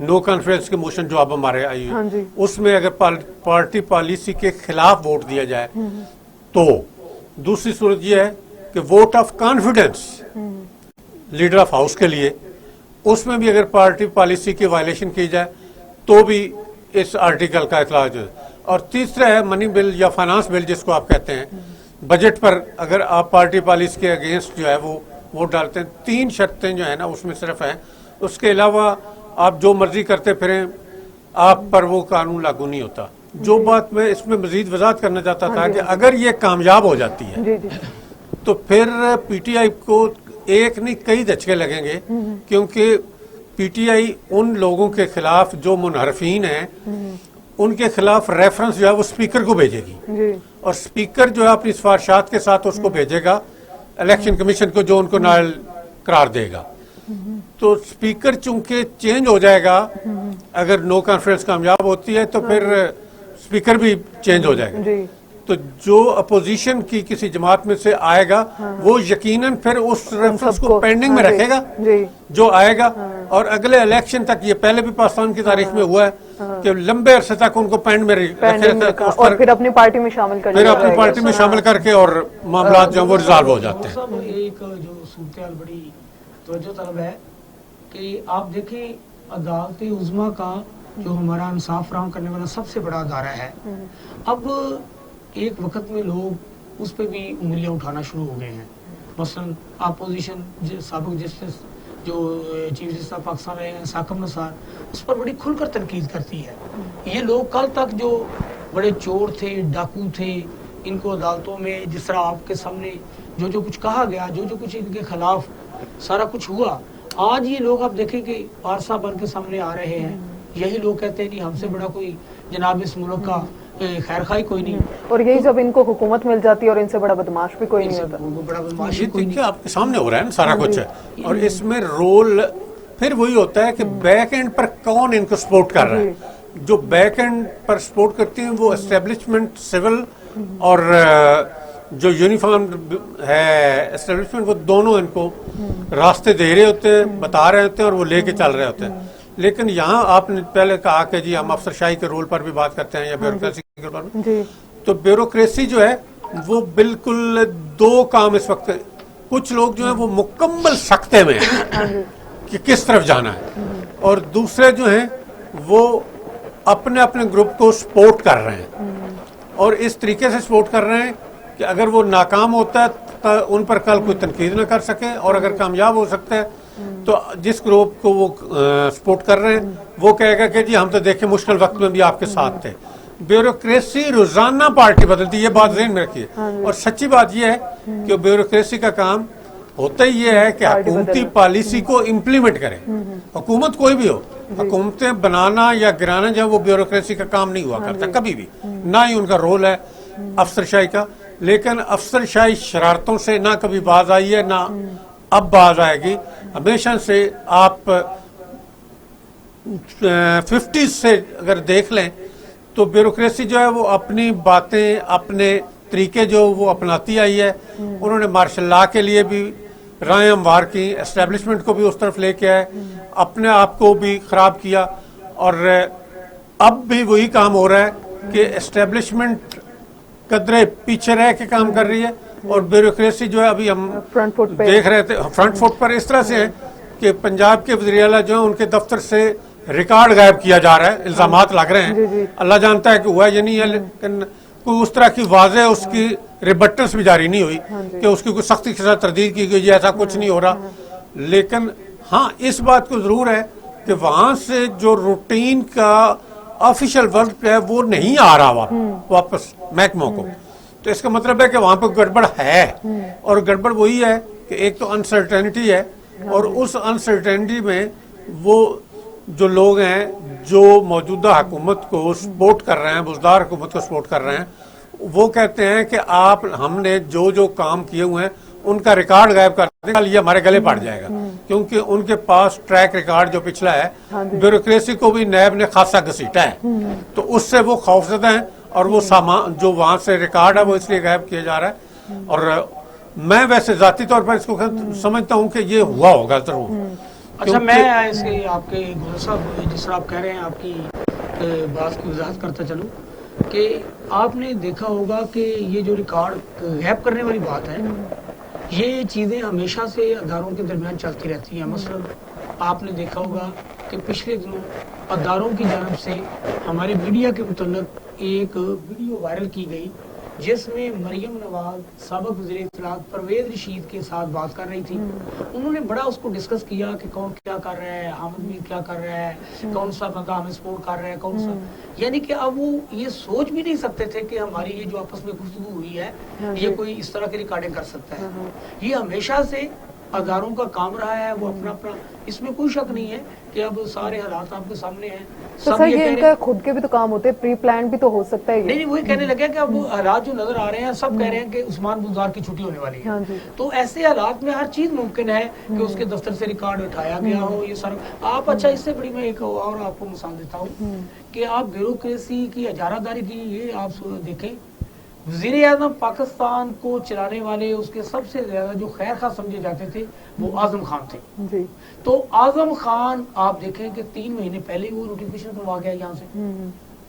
نو کانفیڈنس کے موشن جو اب ہمارے آئی ہے، اس میں اگر پارٹی پالیسی کے خلاف ووٹ دیا جائے تو. دوسری صورت یہ ہے کہ vote of confidence leader of house کے لیے، اس میں بھی اگر پارٹی پالیسی کی وائلیشن کی جائے تو بھی اس آرٹیکل کا اطلاق ہے. اور تیسرا ہے منی بل یا فائنانس بل جس کو آپ کہتے ہیں، بجٹ پر اگر آپ پارٹی پالیسی کے اگینسٹ جو ہے وہ ووٹ ڈالتے ہیں. 3 شرطیں جو ہیں نا اس میں صرف ہیں. اس کے علاوہ آپ جو مرضی کرتے پھریں، آپ پر وہ قانون لاگو نہیں ہوتا. جو بات میں اس میں مزید وضاحت کرنا چاہتا تھا کہ اگر یہ کامیاب ہو جاتی ہے تو پھر پی ٹی آئی کو ایک نہیں کئی دھچکے لگیں گے، کیونکہ پی ٹی آئی ان لوگوں کے خلاف جو منحرفین ہیں ان کے خلاف ریفرنس جو ہے وہ اسپیکر کو بھیجے گی، اور اسپیکر جو ہے اپنی سفارشات کے ساتھ اس کو بھیجے گا الیکشن کمیشن کو جو ان کو نائل قرار دے گا. تو اسپیکر چونکہ چینج ہو جائے گا، اگر نو کانفیڈنس کامیاب ہوتی ہے تو پھر اسپیکر بھی چینج ہو جائے گا. تو جو اپوزیشن کی کسی جماعت میں سے آئے گا وہ یقیناً پھر اس ریفرنس کو پینڈنگ میں رکھے گا جو آئے گا. اور اگلے الیکشن تک، یہ پہلے بھی پاکستان کی تاریخ میں ہوا ہے کہ لمبے عرصے تک ان کو پینڈ میں رکھے اور پھر اپنی پارٹی میں شامل کر کے اور معاملات جو وہ ریزالو ہو جاتے ہیں. ایک جو صورتحال بڑی توجہ طلب ہے کہ آپ دیکھیں عدالت عظمیٰ کا جو ہمارا انصاف فراہم کرنے والا سب سے بڑا ادارہ ہے، اب ایک وقت میں لوگ اس پہ بھی انگلیاں اٹھانا شروع ہو گئے ہیں. مثلا اپوزیشن سابق جسٹس جو چیف جسٹس آف پاکستان رہے ہیں ثاقب نثار، اس پر بڑی کھل کر تنقید کرتی ہے. یہ لوگ کل تک جو بڑے چور تھے، ڈاکو تھے، ان کو عدالتوں میں جس طرح آپ کے سامنے جو کچھ کہا گیا، جو کچھ ان کے خلاف سارا کچھ ہوا، آج یہ لوگ آپ دیکھیں کہ پارسا بن کے سامنے آ رہے ہیں. یہی لوگ کہتے ہیں نہیں ہم سے بڑا کوئی جناب اس ملک کا خیر خواہ کوئی نہیں. اور یہی جب ان کو حکومت مل جاتی ہے اور ان سے بڑا بدماش بھی کوئی نہیں ہوتا. بڑا بدماش کوئی نہیں. آپ کے سامنے ہو رہا ہے نا سارا کچھ ہے. اور اس میں رول پھر وہی ہوتا ہے کہ بیک اینڈ پر کون ان کو سپورٹ کر رہا ہے. جو بیک اینڈ پر سپورٹ کرتی ہیں وہ اسٹیبلشمنٹ سول اور جو یونیفارم ہے اسٹیبلشمنٹ، وہ دونوں ان کو راستے دے رہے ہوتے ہیں، بتا رہے ہوتے ہیں اور وہ لے کے چل رہے ہوتے ہیں. لیکن یہاں آپ نے پہلے کہا کہ جی ہم افسر شاہی کے رول پر بھی بات کرتے ہیں یا بیوروکریسی کے رول پر، تو بیوروکریسی جو ہے وہ بالکل دو کام اس وقت، کچھ لوگ جو ہیں وہ مکمل سکتے میں ہیں کہ کس طرف جانا ہے، اور دوسرے جو ہیں وہ اپنے اپنے گروپ کو سپورٹ کر رہے ہیں اور اس طریقے سے سپورٹ کر رہے ہیں کہ اگر وہ ناکام ہوتا ہے تو ان پر کل کوئی تنقید نہ کر سکے، اور اگر کامیاب ہو سکتا ہے تو جس گروپ کو وہ سپورٹ کر رہے ہیں وہ کہے گا کہ جی ہم تو دیکھیں مشکل وقت میں بھی آپ کے ساتھ تھے. بیوروکریسی روزانہ پارٹی بدلتی، یہ بات ذہن میں رکھیے. اور سچی بات یہ ہے کہ بیوروکریسی کا کام ہوتا ہی یہ ہے کہ حکومتی پالیسی کو امپلیمنٹ کرے. حکومت کوئی بھی ہو، حکومتیں بنانا یا گرانا جو ہے وہ بیوروکریسی کا کام نہیں ہوا کرتا کبھی بھی، نہ ہی ان کا رول ہے افسر شاہی کا. لیکن افسر شاہی شرارتوں سے نہ کبھی باز آئی ہے نہ اب باز آئے گی. ہمیشہ سے آپ 50s سے اگر دیکھ لیں تو بیوروکریسی جو ہے وہ اپنی باتیں، اپنے طریقے جو وہ اپناتی آئی ہے. انہوں نے مارشل لا کے لیے بھی رائے ہموار کی، اسٹیبلشمنٹ کو بھی اس طرف لے کے آئے، اپنے آپ کو بھی خراب کیا، اور اب بھی وہی کام ہو رہا ہے کہ اسٹیبلشمنٹ قدرے پیچھے رہ کے کام کر رہی ہے، اور بیوروکریسی جو ہے ابھی ہم دیکھ رہے تھے فرنٹ فٹ پر اس طرح سے ہے کہ پنجاب کے وزیر اعلیٰ جو ہیں ان کے دفتر سے ریکارڈ غائب کیا جا رہا ہے، الزامات لگ رہے ہیں. اللہ جانتا ہے کہ ہوا یا نہیں ہے، لیکن کوئی اس طرح کی واضح اس کی ریبٹلس بھی جاری نہیں ہوئی کہ اس کی کوئی سختی کے ساتھ تردید کی گئی، ایسا کچھ نہیں ہو رہا. لیکن ہاں اس بات کو ضرور ہے کہ وہاں سے جو روٹین کا آفیشیل ورک ہے وہ نہیں آ رہا واپس محکموں کو. تو اس کا مطلب ہے کہ وہاں پہ گڑبڑ ہے، اور گڑبڑ وہی ہے کہ ایک تو انسرٹینٹی ہے، اور اس انسرٹینٹی میں وہ جو لوگ ہیں جو موجودہ حکومت کو سپورٹ کر رہے ہیں، بزدار حکومت کو سپورٹ کر رہے ہیں، وہ کہتے ہیں کہ ہم نے جو کام کیے ہوئے ہیں ان کا ریکارڈ غائب کر دیں گے، یہ ہمارے گلے پڑ جائے گا، کیونکہ ان کے پاس ٹریک ریکارڈ جو پچھلا ہے، بیوروکریسی کو بھی نیب نے خاصا گھسیٹا ہے، تو اس سے وہ خوفزدہ ہیں، اور وہ سامان جو وہاں سے ریکارڈ ہے وہ اس لیے غائب کیا جا رہا ہے. اور میں ویسے ذاتی طور پر اس کو سمجھتا ہوں کہ یہ ہوا ہوگا ضرور. اچھا، میں اس کے آپ کے گل صاحب جس طرح آپ کہہ رہے ہیں آپ کی بات کی وضاحت کرتا چلوں کہ آپ نے دیکھا ہوگا کہ یہ جو ریکارڈ غائب کرنے والی بات ہے، یہ چیزیں ہمیشہ سے اداروں کے درمیان چلتی رہتی ہیں. مثلا آپ نے دیکھا ہوگا کہ پچھلے دنوں اداروں کی جانب سے ہمارے میڈیا کے متعلق ایک ویڈیو وائرل کی گئی جس میں مریم نواز سابق وزیر اطلاعات پرویز رشید کے ساتھ بات کر رہی تھی. انہوں نے بڑا اس کو ڈسکس کیا کہ کون کیا کر رہا ہے، حامد میر کیا کر رہا ہے، کون سا بندہ ہمیں سپورٹ کر رہا ہے، کون سا، یعنی کہ اب وہ یہ سوچ بھی نہیں سکتے تھے کہ ہماری یہ جو آپس میں گفتگو ہوئی ہے یہ کوئی اس طرح کی ریکارڈنگ کر سکتا ہے. یہ ہمیشہ سے اداروں کا کام رہا ہے، وہ اپنا اس میں کوئی شک نہیں ہے کہ اب سارے حالات آپ کے سامنے ہیں. سر یہ ان کا خود کے بھی تو کام ہوتے ہیں، پری پلان بھی تو ہو سکتا ہے. نہیں وہی کہنے لگے کہ اب حالات جو نظر آ رہے ہیں سب کہہ رہے ہیں کہ عثمان بزدار کی چھٹی ہونے والی ہے، تو ایسے حالات میں ہر چیز ممکن ہے کہ اس کے دفتر سے ریکارڈ اٹھایا گیا ہو. یہ سر آپ اچھا اس سے بڑی میں ایک اور آپ کو مثال دیتا ہوں کہ آپ بیوروکریسی کی اجارہ داری کی یہ آپ دیکھیں، وزیر اعظم پاکستان کو چلانے والے اس کے سب سے زیادہ جو خیر خواہ سمجھے جاتے تھے وہ اعظم خان تھے. تو اعظم خان آپ دیکھیں کہ 3 مہینے پہلے وہ نوٹیفیکیشن کروا گیا یہاں سے.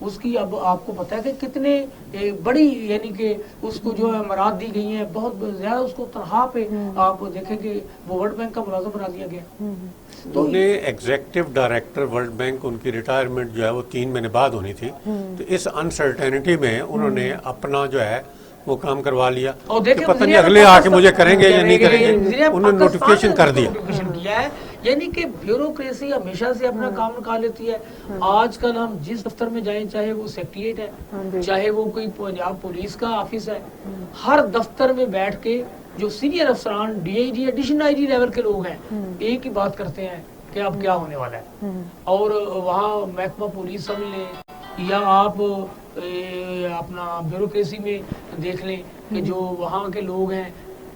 اس کی اب آپ کو پتا ہے کہ کتنے بڑی یعنی کہ اس کو جو ہے مراد دی گئی ہیں، بہت زیادہ اس کو تنخواہ پہ آپ دیکھیں کہ وہ ورلڈ بینک کا ملازم بنا دیا گیا. تو ایگزیکٹو ڈائریکٹر ورلڈ بینک ان کی ریٹائرمنٹ جو ہے وہ 3 مہینے بعد ہونی تھی، تو اس انسرٹینٹی میں انہوں نے اپنا جو ہے وہ کام کروا لیا. پتہ نہیں اگلے آ کے مجھے کریں گے یا نہیں کریں گے، انہوں نے نوٹیفیکیشن کر دیا ہے یعنی کہ بیوروکریسی ہمیشہ سے اپنا کام نکال لیتی ہے. آج کل ہم جس دفتر میں جائیں, چاہے وہ سیکریٹریٹ ہے, چاہے وہ کوئی پنجاب پولیس کا آفس ہے, ہر دفتر میں بیٹھ کے جو سینئر افسران D I G additional I G level کے لوگ ہیں ایک ہی بات کرتے ہیں کہ اب کیا ہونے والا ہے. اور وہاں محکمہ پولیس سمجھ لیں یا آپ اپنا بیوروکریسی میں دیکھ لیں کہ جو وہاں کے لوگ ہیں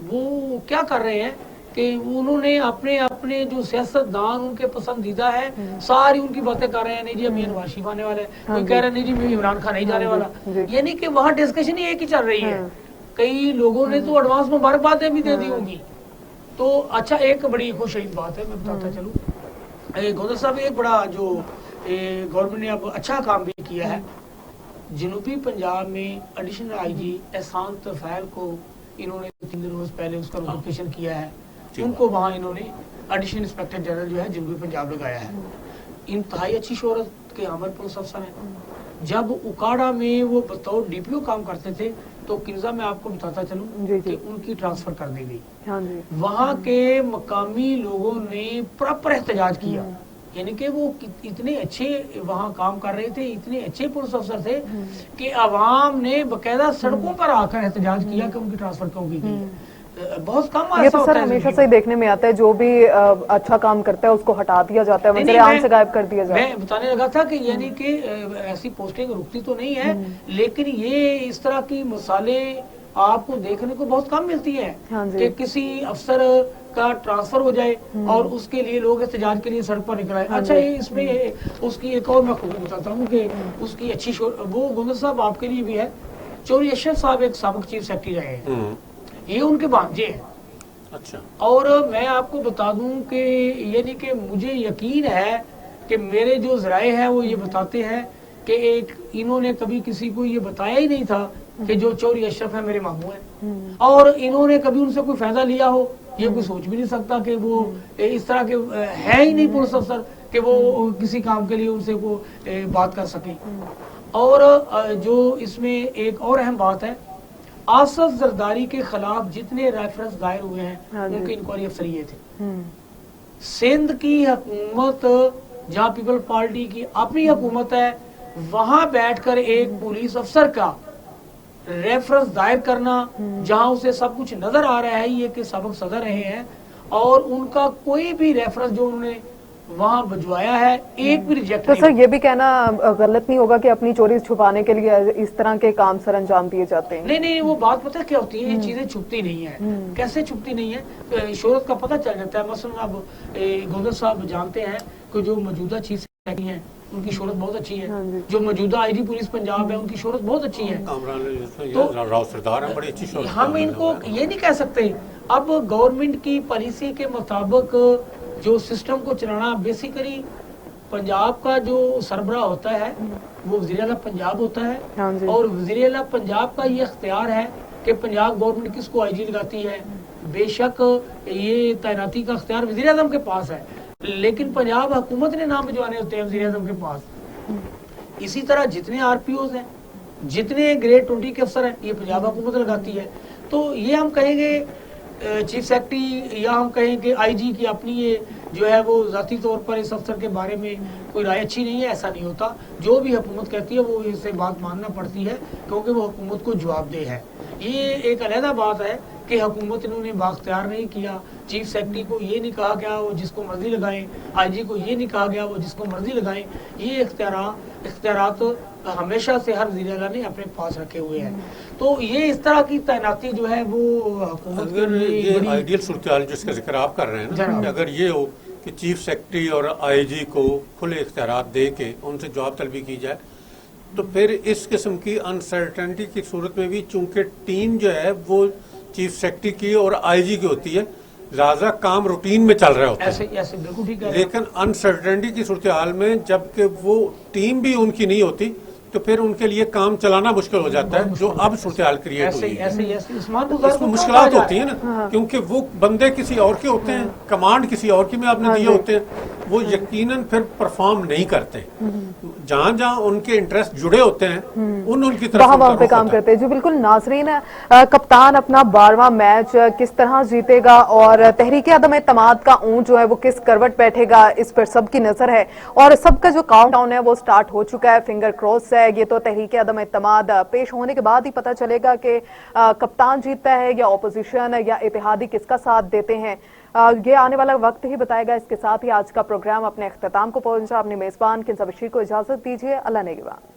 وہ کیا کر رہے ہیں کہ انہوں نے اپنے اپنے جو سیاستدان ان کے پسندیدہ ہے ساری ان کی باتیں کر رہے ہیں. نہیں جی اب یہ نواز شریف آنے والا ہے, کوئی کہہ رہا ہے نہیں جی عمران خان نہیں جانے والا. یعنی کہ وہاں ڈسکشن ہی ایک ہی چل رہی ہے. کئی لوگوں نے تو ایڈوانس مبارکبادیں بھی دے دی ہوں گی. تو اچھا, ایک بڑی خوش بات ہے, میں بتاتا چلوں گوندر صاحب, ایک بڑا جو گورنمنٹ نے اب اچھا کام بھی کیا ہے. جنوبی پنجاب میں ایڈیشنل آئی جی احسان طفیل کو انہوں نے 3 روز پہلے اس کا نوٹیفکیشن کیا ہے. ان کو وہاں انہوں نے ایڈیشنل انسپیکٹر جنرل جو ہے جنوبی پنجاب لگایا ہے. انتہائی اچھی شہرت کے عامر پولیس افسر ہیں. جب اکاڑا میں وہ بطور ڈی پی او کام کرتے تھے تو کنزا میں آپ کو بتاتا چلوں کہ ان کی ٹرانسفر کر دی گئی. وہاں کے مقامی لوگوں نے پراپر احتجاج کیا. یعنی کہ وہ اتنے اچھے وہاں کام کر رہے تھے, اتنے اچھے پولیس افسر تھے کہ عوام نے باقاعدہ سڑکوں پر آ کر احتجاج کیا کہ ان کی ٹرانسفر کیوں کی گئی. بہت کم یہ تو سر ہمیشہ سے ہی دیکھنے میں آتا ہے, جو بھی اچھا کام کرتا ہے اس کو ہٹا دیا جاتا ہے, وزیر عام سے غائب کر دیا جاتا ہے. میں بتانے لگا تھا کہ یعنی کہ ایسی پوسٹنگ رکتی تو نہیں ہے, لیکن یہ اس طرح کی مثالیں آپ کو دیکھنے کو بہت کم ملتی ہے کہ کسی افسر کا ٹرانسفر ہو جائے اور اس کے لیے لوگ احتجاج کے لیے سڑک پر نکل آئے. اچھا, اس میں اس کی ایک اور میں بتاتا ہوں کہ اس کی اچھی وہ گوندر صاحب آپ کے لیے بھی ہے. چوری اشرف صاحب ایک سابق چیف سیکرٹری رہے ہیں, یہ ان کے بھانجے ہیں. اچھا, اور میں آپ کو بتا دوں کہ یعنی کہ مجھے یقین ہے کہ میرے جو ذرائع ہیں وہ یہ بتاتے ہیں کہ ایک انہوں نے کبھی کسی کو یہ بتایا ہی نہیں تھا کہ جو چوری اشرف ہے میرے ماموں ہیں, اور انہوں نے کبھی ان سے کوئی فائدہ لیا ہو یہ کوئی سوچ بھی نہیں سکتا کہ وہ اس طرح کے ہے ہی نہیں پولیس افسر کہ وہ کسی کام کے لیے ان سے وہ بات کر سکیں. اور جو اس میں ایک اور اہم بات ہے, آصف زرداری کے خلاف جتنے ریفرنس دائر ہوئے ہیں ان کے انکوائری افسر یہ تھے. سندھ کی حکومت جہاں پیپل پارٹی کی اپنی حکومت ہے, وہاں بیٹھ کر ایک پولیس افسر کا ریفرنس دائر کرنا جہاں اسے سب کچھ نظر آ رہا ہے یہ کہ سابق صدر رہے ہیں, اور ان کا کوئی بھی ریفرنس جو انہوں نے وہاں بھجوایا ہے ایک بھی ریجیکٹ نہیں. سر یہ بھی کہنا غلط نہیں ہوگا کہ اپنی چوری چھپانے کے لیے اس طرح کے کام سر انجام دیے جاتے ہیں؟ نہیں, وہ بات پتہ کیا ہوتی ہے, یہ چیزیں چھپتی نہیں ہیں. کیسے چھپتی نہیں ہے؟ شہرت کا پتہ چل جاتا ہے. مثلا اب گوندر صاحب جانتے ہیں کہ جو موجودہ چیف سیکرٹری ہیں ان کی شہرت بہت اچھی ہے, جو موجودہ آئی جی پولیس پنجاب ہے ان کی شہرت بہت اچھی ہے. ہم ان کو یہ نہیں کہہ سکتے. اب گورنمنٹ کی پالیسی کے مطابق جو سسٹم کو چلانا بیسیکلی پنجاب کا جو سربراہ ہوتا ہے وہ وزیر اعلیٰ پنجاب ہوتا ہے, اور وزیر اعلیٰ پنجاب کا یہ اختیار ہے کہ پنجاب گورنمنٹ کس کو آئی جی لگاتی ہے. بے شک یہ تعیناتی کا اختیار وزیر اعظم کے پاس ہے, لیکن پنجاب حکومت نے نام بھجوانے ہوتے ہیں وزیر اعظم کے پاس. اسی طرح جتنے آر پی اوز ہیں, جتنے گریڈ 20 کے افسر ہیں, یہ پنجاب حکومت لگاتی ہے. تو یہ ہم کہیں گے چیف سیکرٹری یا ہم کہیں کہ آئی جی کی اپنی یہ جو ہے وہ ذاتی طور پر اس افسر کے بارے میں کوئی رائے اچھی نہیں ہے, ایسا نہیں ہوتا. جو بھی حکومت کہتی ہے وہ اسے بات ماننا پڑتی ہے کیونکہ وہ حکومت کو جواب دہ ہے. یہ ایک علیحدہ بات ہے کہ حکومت انہوں نے بااختیار نہیں کیا. چیف سیکرٹری کو یہ نہیں کہا گیا وہ جس کو مرضی لگائیں, آئی جی کو یہ نہیں کہا گیا وہ جس کو مرضی لگائیں. یہ اختیارات ہمیشہ سے ہر وزیر اعلیٰ نے اپنے پاس رکھے ہوئے ہیں. تو یہ اس طرح کی تعیناتی جو ہے وہ حکومت اگر یہ آئیڈیل صورتحال جس کا ذکر آپ کر رہے ہیں نا, کہ اگر یہ ہو کہ چیف سیکرٹری اور آئی جی کو کھلے اختیارات دے کے ان سے جواب طلبی کی جائے, تو پھر اس قسم کی انسرٹنٹی کی صورت میں بھی چونکہ ٹیم جو ہے وہ چیف سیکرٹری کی اور آئی جی کی ہوتی ہے, لہٰذا کام روٹین میں چل رہا ہوتا ہے. لیکن انسرٹنٹی کی صورتحال میں جب کہ وہ ٹیم بھی ان کی نہیں ہوتی تو پھر ان کے لیے کام چلانا مشکل ہو جاتا ہے, جو اب صورتحال کریٹ ہوئی ہے. اس میں مشکلات ہوتی ہیں نا, کیونکہ وہ بندے کسی اور کے ہوتے ہیں, کمانڈ کسی اور کی میں آپ نے دیے ہوتے ہیں, وہ یقیناً پھر پرفارم نہیں کرتے. جہاں جہاں ان کے انٹرسٹ جڑے ہوتے ہیں ان کی طرف وہاں پہ کام کرتے ہیں. جی بالکل ناظرین، کپتان اپنا 12واں میچ کس طرح جیتے گا اور تحریک عدم اعتماد کا اونٹ جو ہے وہ کس کروٹ بیٹھے گا، اس پر سب کی نظر ہے اور سب کا جو کاؤنٹ ڈاؤن ہے وہ سٹارٹ ہو چکا ہے. فنگر کراس ہے. یہ تو تحریک عدم اعتماد پیش ہونے کے بعد ہی پتہ چلے گا کہ کپتان جیتتا ہے یا اپوزیشن یا اتحادی کس کا ساتھ دیتے ہیں. یہ آنے والا وقت ہی بتائے گا. اس کے ساتھ ہی آج کا پروگرام اپنے اختتام کو پہنچا. اپنے میزبان کنزا بشیر کو اجازت دیجیے. اللہ نگہبان.